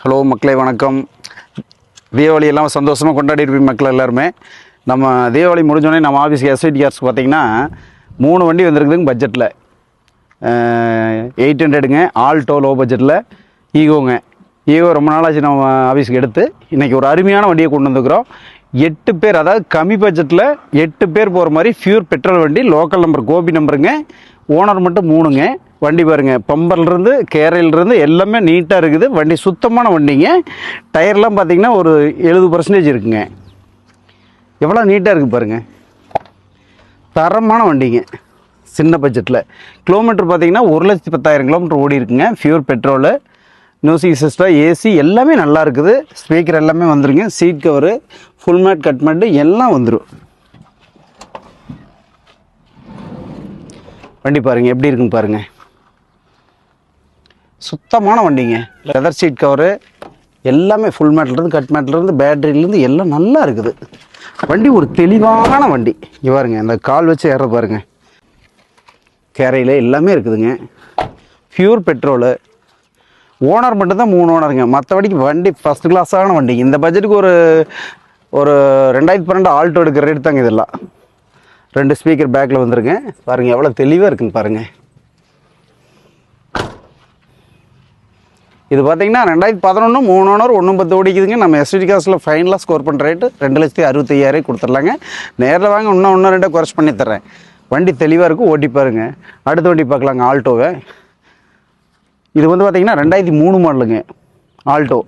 Hello மக்களே, வணக்கம். தீபாவளி எல்லாம் சந்தோஷமாக கொண்டாடி இருப்பீங்க மக்கள் எல்லாருமே. நம்ம தீபாவளி முடிஞ்சோடனே நம்ம ஆஃபீஸ்க்கு எஸ்ஐடி கார்ஸ் பார்த்திங்கன்னா 3 வண்டி வந்திருக்குதுங்க பட்ஜெட்டில். 800ங்க, ஆல்டோ லோ பட்ஜெட்டில், ஈகோ ரொம்ப நாளாச்சு நம்ம ஆஃபீஸுக்கு எடுத்து. இன்றைக்கி ஒரு அருமையான வண்டியை கொண்டு வந்துக்கிறோம். 8 பேர், அதாவது கம்மி பட்ஜெட்டில் 8 பேர் போகிற மாதிரி ஃபியூர் பெட்ரோல் வண்டி, லோக்கல் நம்பர், கோபி நம்பருங்க. ஓனர் மட்டும் 3ங்க. வண்டி பாருங்கள், பம்பர்லேருந்து கேரையிலேருந்து எல்லாமே நீட்டாக இருக்குது. வண்டி சுத்தமான வண்டிங்க. டயர்லாம் பார்த்திங்கன்னா ஒரு 70% இருக்குங்க. எவ்வளோ நீட்டாக இருக்குது பாருங்கள். தரமான வண்டிங்க, சின்ன பட்ஜெட்டில். கிலோமீட்டர் பார்த்திங்கன்னா 1,10,000 கிலோமீட்டர் ஓடி இருக்குங்க. Pure petrol, music system, AC எல்லாமே நல்லா இருக்குது. ஸ்பீக்கர் எல்லாமே வந்துருங்க. Seat cover, full mat, cut mat எல்லாம் வந்துடும். வண்டி பாருங்கள் எப்படி இருக்குன்னு பாருங்கள். சுத்தமான வண்டிங்க. லெதர் சீட் கவரு எல்லாமே ஃபுல் மேட்லேருந்து, கட் மேட்லேருந்து, பேட்டரியிலேருந்து எல்லாம் நல்லா இருக்குது. வண்டி ஒரு தெளிவான வண்டி. இங்கே பாருங்க, இந்த கால் வச்சு ஏற பாருங்க. கேரையில் எல்லாமே இருக்குதுங்க. Pure petrol. ஓனர் மட்டும்தான் 3 ஓனருங்க. மற்றபடிக்கு வண்டி ஃபஸ்ட் கிளாஸான வண்டி. இந்த பட்ஜெட்டுக்கு ஒரு 2012 ஆல்டோ எடுக்கிற ரேட் தாங்க இதெல்லாம். 2 ஸ்பீக்கர் பேக்கில் வந்துருங்க. பாருங்கள் எவ்வளோ தெளிவாக இருக்குன்னு பாருங்கள். இது பார்த்தீங்கன்னா 2011, 3 ஓனர், 110 ஓடிக்குதுங்க. நம்ம எஸ்டி காசில் ஃபைனலாக ஸ்கோர் பண்ணுற ரேட்டு 2,65,000 கொடுத்துர்லாங்க. நேரில் வாங்க, இன்னும் 2 குறைச்சி பண்ணி தர்றேன். வண்டி தெளிவாக இருக்கும், ஓட்டி பாருங்க. அடுத்த வண்டி பார்க்கலாங்க, ஆல்டோவை. இது வந்து பார்த்தீங்கன்னா 2003 மாடலுங்க ஆல்டோ.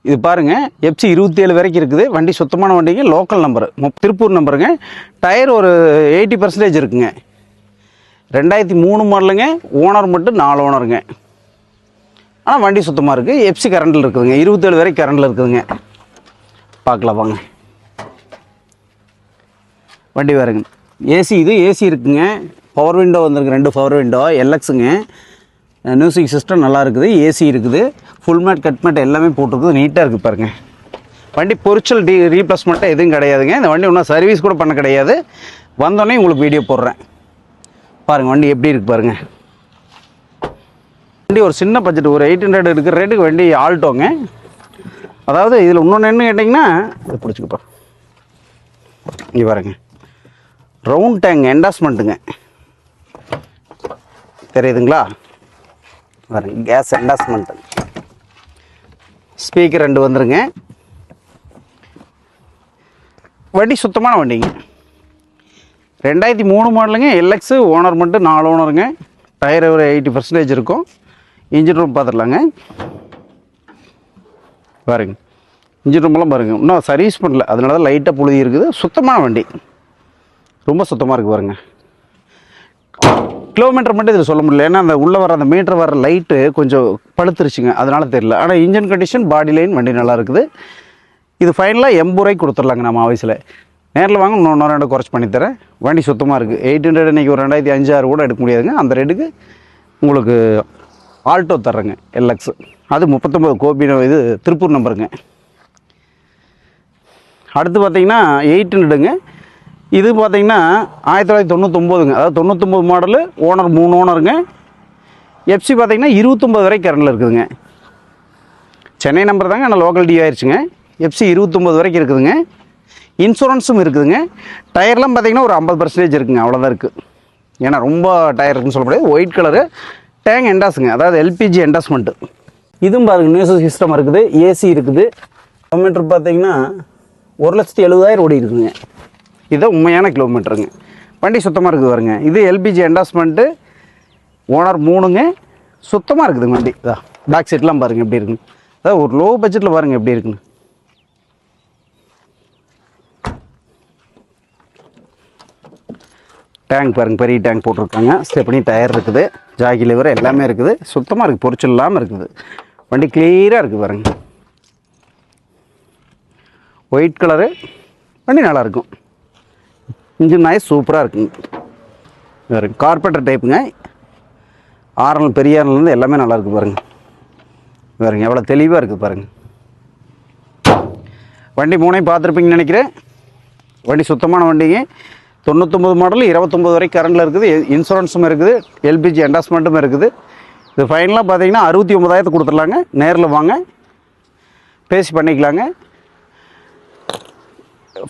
இது பாருங்கள், FC 27 வரைக்கும் இருக்குது. வண்டி சுத்தமான வண்டிங்க, லோக்கல் நம்பரு, திருப்பூர் நம்பருங்க. டயர் ஒரு 80% இருக்குங்க. 2003 மாடலுங்க. ஓனர் மட்டும் 4 ஓனருங்க. ஆனால் வண்டி சுத்தமாக இருக்குது. FC கரண்டில் இருக்குதுங்க. 27 வரைக்கும் கரண்டில் இருக்குதுங்க. பார்க்கலாம் வாங்க. வண்டி பாருங்க. ஏசி இருக்குங்க. பவர் விண்டோ வந்துருக்கு, 2 பவர் விண்டோ, LXங்க. மியூசிக் சிஸ்டம் நல்லா இருக்குது. ஏசி இருக்குது. ஃபுல் மேட், கட் மேட் எல்லாமே போட்டிருக்குது. நீட்டாக இருக்குது பாருங்கள். வண்டி பொரிச்சல் ரீப்ளேஸ்மெண்ட்டாக எதுவும் கிடையாதுங்க. இந்த வண்டி ஒன்றும் சர்வீஸ் கூட பண்ண கிடையாது. வந்தோடனே உங்களுக்கு வீடியோ போடுறேன் பாருங்கள். வண்டி எப்படி இருக்குது பாருங்கள். வண்டி ஒரு சின்ன பட்ஜெட், ஒரு 800 இருக்கிற ரேட்டுக்கு வண்டி ஆல்டோங்க. அதாவது இதில் இன்னொன்று என்ன கேட்டிங்கன்னா, இதை பிடிச்சிக்கப்பா, இங்கே பாருங்க, ரவுண்ட் டேங்க் என்டாஸ்மெண்ட்டுங்க. தெரியுதுங்களா? பாருங்க, கேஸ் என்டாஸ்மெண்ட்டு. ஸ்பீக்கர் 2 வந்துருங்க. வண்டி சுத்தமான வண்டிங்க. 2003 மாடலுங்க. LX, ஓனர் மட்டும் 4 ஓனருங்க. டயர் ஒரு 80% இருக்கும். இன்ஜின் ரூம் பார்த்துடலாங்க. பாருங்க, இன்ஜின் ரூமெல்லாம் பாருங்கள், இன்னும் சர்வீஸ் பண்ணல, அதனால தான் லைட்டாக புழுதி இருக்குது. சுத்தமான வண்டி, ரொம்ப சுத்தமாக இருக்குது பாருங்க. கிலோமீட்டர் மட்டும் இதில் சொல்ல முடியல, ஏன்னா அந்த உள்ளே வர அந்த மீட்டர் வர லைட்டு கொஞ்சம் பழுத்துருச்சுங்க, அதனால தெரியல. ஆனால் இன்ஜின் கண்டிஷன், பாடி லைன் வண்டி நல்லா இருக்குது. இது ஃபைனலாக 80 ரூபாய்க்கு கொடுத்துர்லாங்க நம்ம ஆஃபீஸில். நேரில் வாங்க, இன்னும் 2 குறைச்சி பண்ணித்தரேன். வண்டி சுத்தமாக இருக்குது. 800 இன்றைக்கி ஒரு 2,500 கூட எடுக்க முடியாதுங்க. அந்த ரேட்டுக்கு உங்களுக்கு ஆல்டோ தர்றேங்க. LX, அது 39 கோபி, இது திருப்பூர் நம்பருங்க. அடுத்து பார்த்தீங்கன்னா 800ங்க. இது பார்த்தீங்கன்னா 1999ங்க. அதாவது 99 மாடலு, ஓனர் 3 ஓனருங்க. FC பார்த்தீங்கன்னா 29 வரைக்கும் கரண்டில் இருக்குதுங்க. சென்னை நம்பர் தாங்க, ஆனால் லோக்கல் டி ஆயிடுச்சுங்க. FC 29 வரைக்கும் இருக்குதுங்க. இன்சூரன்ஸும் இருக்குதுங்க. டயர்லாம் பார்த்தீங்கன்னா ஒரு 50% இருக்குங்க, அவ்வளோதான் இருக்குது. ஏன்னா ரொம்ப டயர் இருக்குன்னு சொல்ல முடியாது. ஒயிட் கலரு டேங்க் என்டாஸுங்க, அதாவது LPG என்டாஸ்மெண்ட்டு. இதுவும் பாருங்கள், மியூசிக் சிஸ்டம் இருக்குது. ஏசி இருக்குது. கிலோமீட்டர் பார்த்தீங்கன்னா 1,70,000 ஓடி இருக்குதுங்க. இதுதான் உண்மையான கிலோமீட்டருங்க. வண்டி சுத்தமாக இருக்குது பாருங்க. இது LPG என்டாஸ்மெண்ட்டு, ஓனர் 3ங்க. சுத்தமாக இருக்குதுங்க வண்டி. இதான் பேக் சீட்லாம் பாருங்கள் எப்படி இருக்குன்னு. அதாவது ஒரு லோ பட்ஜெட்டில் பாருங்கள் எப்படி இருக்குன்னு. டேங்க் பாருங்கள், பெரிய டேங்க் போட்டிருக்காங்க. ஸ்டெப்னி டயர் இருக்குது. ஜாக்கி லிவர் எல்லாமே இருக்குது. சுத்தமாக இருக்குது, பொரிச்சல் இல்லாமல் இருக்குது. வண்டி கிளியராக இருக்குது பாருங்கள். ஒயிட் கலரு வண்டி நல்லாயிருக்கும். இன்ஜின் நாய்ஸ் சூப்பராக இருக்குங்க. பாருங்க, கார்பெட்டர் டைப்புங்க. ஆர்எல், பெரிய ஆர்எல்லேருந்து எல்லாமே நல்லாயிருக்கு பாருங்கள். பாருங்க எவ்வளோ தெளிவாக இருக்குது பாருங்கள். வண்டி 3ஐயும் பார்த்துருப்பீங்கன்னு நினைக்கிறேன். வண்டி சுத்தமான வண்டிங்க. 99 மாடல், 29 வரைக்கும் கரண்டில் இருக்குது. இன்சூரன்ஸும் இருக்குது. LPG என்டாஸ்மெண்ட்டும் இருக்குது. இது ஃபைனலாக பார்த்தீங்கன்னா 69,000 கொடுத்துடலாங்க. நேரில் வாங்க பேசி பண்ணிக்கலாங்க.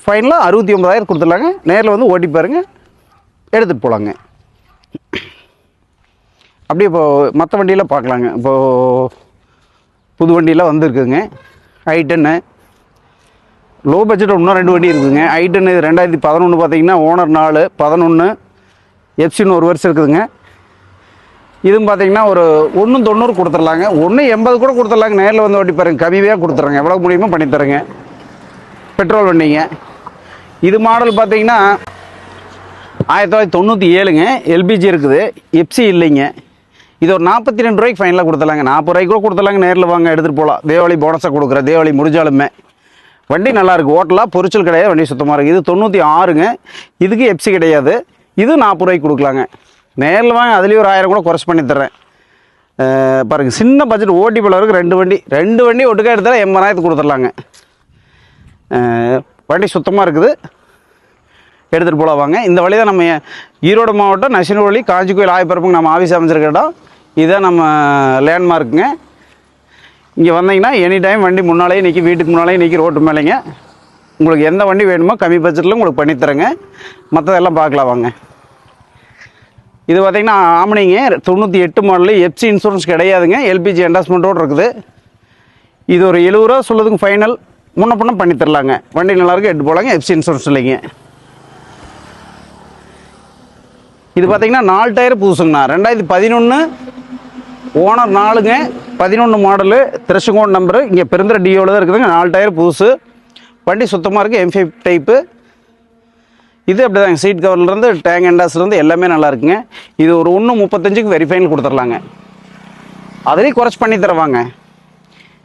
ஃபைனலாக 69,000 கொடுத்துடலாங்க. நேரில் வந்து ஓட்டி பாருங்கள், எடுத்துகிட்டு போகலாங்க. அப்படியே இப்போது மற்ற வண்டியெல்லாம் பார்க்கலாங்க. இப்போது புது வண்டியெலாம் வந்துருக்குதுங்க. i10 லோ பட்ஜெட் இன்னும் 2 வண்டி இருக்குதுங்க. i10 2011 பார்த்தீங்கன்னா ஓனர் 4 11 எஃப்சின்னு ஒரு வருஷம் இருக்குதுங்க. இதுவும் பார்த்தீங்கன்னா ஒரு 190 கொடுத்துடலாங்க. 180 கூட கொடுத்துடலாங்க. நேரில் வந்து ஓட்டி பாருங்க, கம்மியாக கொடுத்துட்றேங்க. எவ்வளோ முடியுமோ பண்ணித்தரேங்க. பெட்ரோல் வண்டிங்க. இது மாடல் பார்த்தீங்கன்னா 1997ங்க. எல்பிஜி இருக்குது, எஃப்சி இல்லைங்க. இது ஒரு 42 ரூபாய்க்கு ஃபைனலாக கொடுத்துடலாங்க. 40 ரூபாய்க்கு கூட கொடுத்துடலாங்க. நேரில் வாங்க, எடுத்துகிட்டு போகலாம். தீபாவளி போனஸாக கொடுக்குறேன். தீபாவளி முடிஞ்சாலுமே வண்டி நல்லாயிருக்கு. ஓட்டலாம், பொரிச்சல் கிடையாது, வண்டி சுத்தமாக இருக்குது. இது 96ங்க. இதுக்கு எஃப்சி கிடையாது. இது 40 ரூபாய்க்கு கொடுக்கலாங்க. நேரில் வாங்க, அதுலேயும் ஒரு 1000 கூட குறைச்சி பண்ணி தர்றேன். பாருங்கள், சின்ன பட்ஜெட் ஓட்டி போல இருக்குது. 2 வண்டி ஒட்டுக்காக எடுத்தாலும் 80,000 கொடுத்துடலாங்க. வண்டி சுத்தமாக இருக்குது, எடுத்துகிட்டு போகலாம் வாங்க. இந்த வழி தான் நம்ம ஈரோடு மாவட்டம் நசினூர் காஞ்சி கோயில் ஆய்ப்பரப்புங்க நம்ம ஆஃபீஸ் அமைச்சிருக்க இடம். இதுதான் நம்ம லேண்ட்மார்க்குங்க. இங்கே வந்தீங்கன்னா எனி டைம் வண்டி முன்னாலேயே நிற்கி, வீட்டுக்கு முன்னாலேயே நிற்கி, ரோட்டு மேலேங்க. உங்களுக்கு எந்த வண்டி வேணுமோ கம்மி பட்ஜெட்டில் உங்களுக்கு பண்ணித்தரேங்க. மற்றதெல்லாம் பார்க்கலாம் வாங்க. இது பார்த்திங்கன்னா ஆம்னிங்க 98 மாடலு. எஃப்சி இன்சூரன்ஸ் கிடையாதுங்க, எல்பிஜி என்டாஸ்மெண்ட்டோடு இருக்குது. இது ஒரு 70 ரூபா சொல்லுதுங்க ஃபைனல். முன்ன பின்ன பண்ணித்தரலாங்க. வண்டி நல்லாயிருக்கு, எடுத்து போகலாங்க. எஃப்சி இன்சூரன்ஸ் இல்லைங்க. இது பார்த்திங்கன்னா 4 டயர் புதுசுங்கண்ணா. 2011 ஓனர் 4ங்க. 11 மாடலு, திருச்செங்கோடு நம்பரு. இங்கே பெருந்திர டியோவில் தான் இருக்குதுங்க. 4 டயர் புதுசு. வண்டி சுத்தமாக இருக்குது, M5 டைப்பு. இது அப்படி தாங்க. சீட் கவர்லேருந்து டேங்க் எண்டாஸ்லேருந்து எல்லாமே நல்லா இருக்குங்க. இது ஒரு 135க்கு வெரிஃபைனல் கொடுத்துர்லாங்க. அதுலேயும் குறைச்சி பண்ணி தருவாங்க.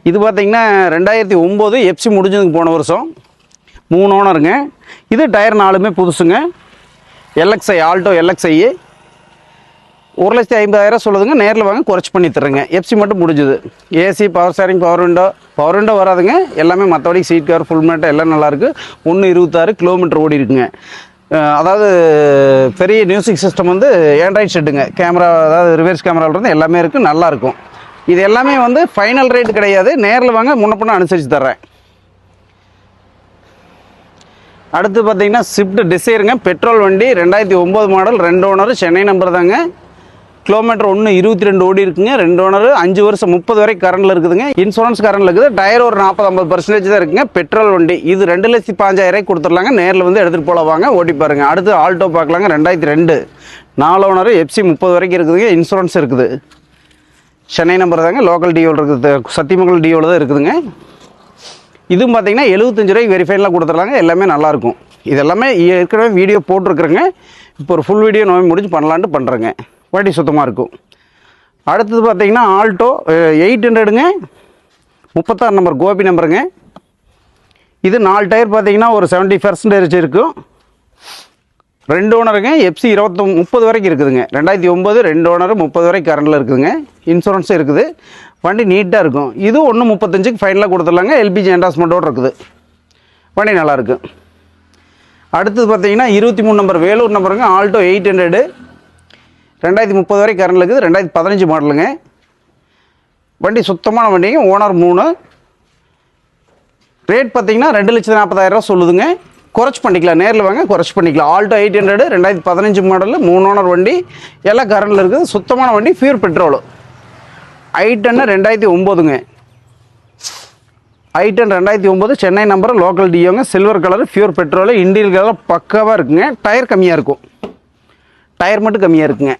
இது பார்த்திங்கன்னா 2009 எஃப்சி முடிஞ்சதுக்கு போன வருஷம். 3 ஓனருங்க. இது டயர் 4மே புதுசுங்க. LXi ஆல்டோ LXi 1,50,000 சொல்லுதுங்க. நேரில் வாங்க, குறைச்சி பண்ணி தர்றேங்க. எஃப்சி மட்டும் முடிஞ்சுது. AC, power steering, power window வராதுங்க. எல்லாமே மற்றபடி சீட் கவர், ஃபுல் மேட் எல்லாம் நல்லாயிருக்கு. 126 கிலோமீட்டர் ஓடி இருக்குங்க. அதாவது பெரிய மியூசிக் சிஸ்டம் வந்து ஆண்ட்ராய்ட் செட்டுங்க. கேமரா, அதாவது ரிவர்ஸ் கேமராவிலேருந்து எல்லாமே இருக்குது, நல்லாயிருக்கும். இது எல்லாமே வந்து ஃபைனல் ரேட் கிடையாது. நேரில் வாங்க, முன்ன பின்ன அனுசரித்து தர்றேன். அடுத்து பார்த்தீங்கன்னா ஸ்விஃப்ட் டிசைருங்க. பெட்ரோல் வண்டி, 2009 மாடல், 2 ஓனர், சென்னை நம்பர் தாங்க. கிலோமீட்டர் 122 ஓடி இருக்குங்க. 2 ஓனர், 5 வருஷம், 30 வரைக்கும் கரண்டில் இருக்குதுங்க. இன்சூரன்ஸ் கரண்டில் இருக்குது. டயர் ஒரு 40-50% தான் இருக்குங்க. பெட்ரோல் வண்டி. இது 2,05,000 கொடுத்துடலாங்க. நேரில் வந்து எடுத்துகிட்டு போகலாம் வாங்க, ஓட்டி பாருங்கள். அடுத்து ஆல்டோ பார்க்கலாங்க. 2002 4 ஓனர், எஃப்சி 30 வரைக்கும் இருக்குதுங்க. இன்சூரன்ஸ் இருக்குது. சென்னை நம்பர் தாங்க. லோக்கல் டியோவில் இருக்குது, சத்தியமங்கலம் டியோவில் தான் இருக்குதுங்க. இதுவும் பார்த்தீங்கன்னா 75 ரூபாய்க்கு வெரிஃபைனலாக கொடுத்துடலாங்க. எல்லாமே நல்லாயிருக்கும். இது எல்லாமே ஏற்கனவே வீடியோ போட்டிருக்குறேங்க. இப்போ ஒரு ஃபுல் வீடியோ நோய் முடிஞ்சு பண்ணலான்ட்டு பண்ணுறேங்க. வண்டி சுத்தமாக இருக்கும். அடுத்தது பார்த்தீங்கன்னா ஆல்டோ 800ங்க. 36 நம்பர் கோபி நம்பருங்க. இது 4 டயர் பார்த்தீங்கன்னா ஒரு 70% இருக்கும். 2 ஓனருங்க. எஃப்சி 30 வரைக்கும் இருக்குதுங்க. 2009 2 ஓனர், 30 வரைக்கும் கரண்டில் இருக்குதுங்க. இன்சூரன்ஸும் இருக்குது. வண்டி நீட்டாக இருக்கும். இது 135க்கு ஃபைனலாக கொடுத்துடலாங்க. எல்பிஜி என்டாஸ்மெண்ட்டோடு இருக்குது. வண்டி நல்லாயிருக்கு. அடுத்தது பார்த்தீங்கன்னா 23 நம்பர் வேலூர் நம்பருங்க. ஆல்டோ 800 2030 வரைக்கும் கரண்டில் இருக்குது. 2015 மாடலுங்க. வண்டி சுத்தமான வண்டிங்க. ஓனர் 3. ரேட் பார்த்தீங்கன்னா 2,40,000 சொல்லுதுங்க. குறைச்சி பண்ணிக்கலாம். நேரில் வாங்க, குறைச்சி பண்ணிக்கலாம். ஆல்டோ 800 2015 மாடலு, 3 ஓனர் வண்டி, எல்லாம் கரண்டில் இருக்குது. சுத்தமான வண்டி, பியூர் பெட்ரோலு. i10 2009ங்க. i10 2009 சென்னை நம்பர், லோக்கல் டியோங்க. Silver colour, pure petrol. Interior colour பக்காவாக இருக்குங்க. டயர் கம்மியாக இருக்கும். டயர் மட்டும் கம்மியாக இருக்குங்க.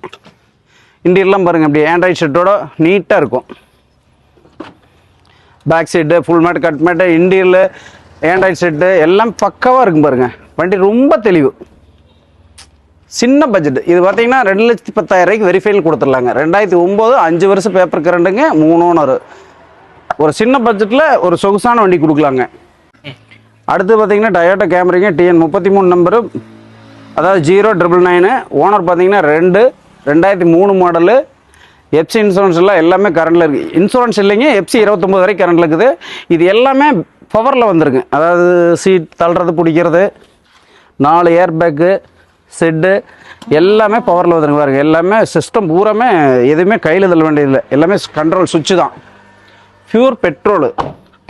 இன்டீரியர்லாம் பாருங்கள், அப்படியே ஆண்ட்ராய்ட் செட்டோட நீட்டாக இருக்கும். Back side full mat, cut mat, இன்டீரியரில் ஆண்ட்ராய்ட் செட்டு எல்லாம் பக்காவாக இருக்கும் பாருங்கள். வண்டி ரொம்ப தெளிவு. சின்ன பட்ஜெட். இது பார்த்தீங்கன்னா 2,10,000 வெரிஃபைல் கொடுத்துடலாங்க. 2009 5 வருஷம் பேப்பர் கரண்டுங்க. 3 ஓனர். ஒரு சின்ன பட்ஜெட்டில் ஒரு சொகுசான வண்டி கொடுக்கலாங்க. அடுத்து பார்த்தீங்கன்னா டயோட்டா கேமரிங்க. TN 33 நம்பரு, அதாவது 099. ஓனர் பார்த்தீங்கன்னா 2003 மாடலு. எஃப்சி இன்சூரன்ஸ் எல்லாம் எல்லாமே கரண்டில் இருக்குது. இன்சூரன்ஸ் இல்லைங்க, எஃப்சி 29 வரைக்கும் கரண்டில் இருக்குது. இது எல்லாமே பவரில் வந்துருங்க. அதாவது சீட் தள்ளுறது, பிடிக்கிறது, 4 ஏர் பேக்கு, செட்டு எல்லாமே பவரில் வந்துருங்க பாருங்க. எல்லாமே சிஸ்டம் பூராமே எதுவுமே கையில் தள்ள வேண்டியதில்லை, எல்லாமே கண்ட்ரோல் சுவிட்சு தான். Pure petrol.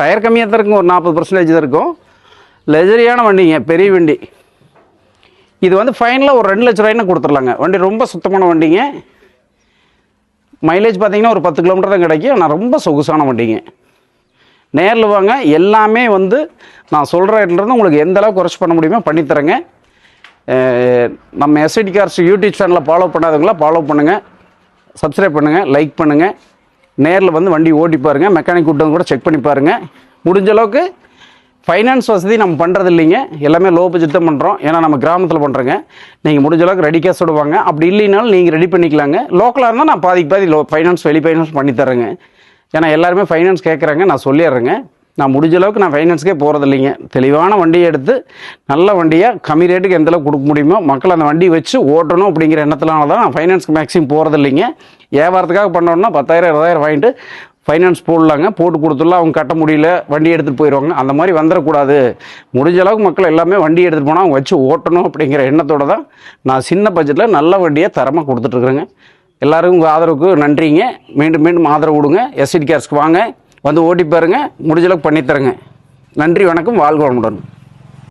டயர் கம்மியாக தான் இருக்கும், ஒரு 40% தான் இருக்கும். லெஜரியான வண்டிங்க, பெரிய வண்டி. இது வந்து ஃபைனலாக ஒரு 2 லட்ச ரூபாய்னு கொடுத்துர்லாங்க. வண்டி ரொம்ப சுத்தமான வண்டிங்க. மைலேஜ் பார்த்தீங்கன்னா ஒரு 10 கிலோமீட்டர் தான் கிடைக்கும். ஆனால் ரொம்ப சொகுசான வண்டிங்க. நேரில் வாங்க, எல்லாமே வந்து நான் சொல்கிற ரேட்லேருந்து உங்களுக்கு எந்த அளவுக்கு குறைச்சி பண்ண முடியுமோ பண்ணித்தரேங்க. நம்ம எஸ்ஐடி கார்ஸ் யூடியூப் சேனலில் ஃபாலோ பண்ணாதவங்களா ஃபாலோ பண்ணுங்கள், சப்ஸ்கிரைப் பண்ணுங்கள், லைக் பண்ணுங்கள். நேரில் வந்து வண்டி ஓட்டி பாருங்கள், மெக்கானிக் கூட்டம் கூட செக் பண்ணி பாருங்கள். முடிஞ்ச அளவுக்கு ஃபைனான்ஸ் வசதி நம்ம பண்ணுறது இல்லைங்க, எல்லாமே லோ பட்ஜெட் தான் பண்ணுறோம். ஏன்னா நம்ம கிராமத்தில் பண்ணுறோங்க. நீங்கள் முடிஞ்ச அளவுக்கு ரெடி கேஷ் விடுவாங்க, அப்படி இல்லைனாலும் நீங்கள் ரெடி பண்ணிக்கலாங்க. லோக்கலாக இருந்தால் நான் பாதி ஃபைனான்ஸ் வெளி ஃபைனான்ஸ் பண்ணித்தரேங்க. ஏன்னா எல்லாருமே ஃபைனான்ஸ் கேட்குறாங்க, நான் சொல்லிடுறேங்க. நான் முடிஞ்ச அளவுக்கு நான் ஃபைனான்ஸுக்கே போகிறது இல்லைங்க. தெளிவான வண்டியை எடுத்து நல்ல வண்டியாக கம்மி ரேட்டுக்கு எந்தளவுக்கு கொடுக்க முடியுமோ மக்கள் அந்த வண்டி வச்சு ஓட்டணும் அப்படிங்கிற எண்ணத்தினால தான் நான் ஃபைனான்ஸ்க்கு மேக்ஸிமம் போகிறது இல்லைங்க. வியாபாரத்துக்காக பண்ணோன்னா 10,000 20,000 வாங்கிட்டு ஃபைனான்ஸ் போடலாங்க, போட்டு கொடுத்துடலாம். அவங்க கட்ட முடியல, வண்டி எடுத்துகிட்டு போயிடுவாங்க. அந்த மாதிரி வந்துடக்கூடாது. முடிஞ்ச அளவுக்கு மக்கள் எல்லாமே வண்டி எடுத்துகிட்டு போனால் அவங்க வச்சு ஓட்டணும் அப்படிங்கிற எண்ணத்தோடு தான் நான் சின்ன பட்ஜெட்டில் நல்ல வண்டியை தரமாக கொடுத்துட்ருக்குறேங்க. எல்லோரும் உங்கள் ஆதரவுக்கு நன்றிங்க. மீண்டும் மீண்டும் ஆதரவு கொடுங்க. எஸ்ஐடி கார்ஸ்க்கு வாங்க, வந்து ஓட்டி பாருங்கள், முடிஞ்சளவுக்கு பண்ணித்தரேங்க. நன்றி, வணக்கம், வாழ்க வளமுடன்.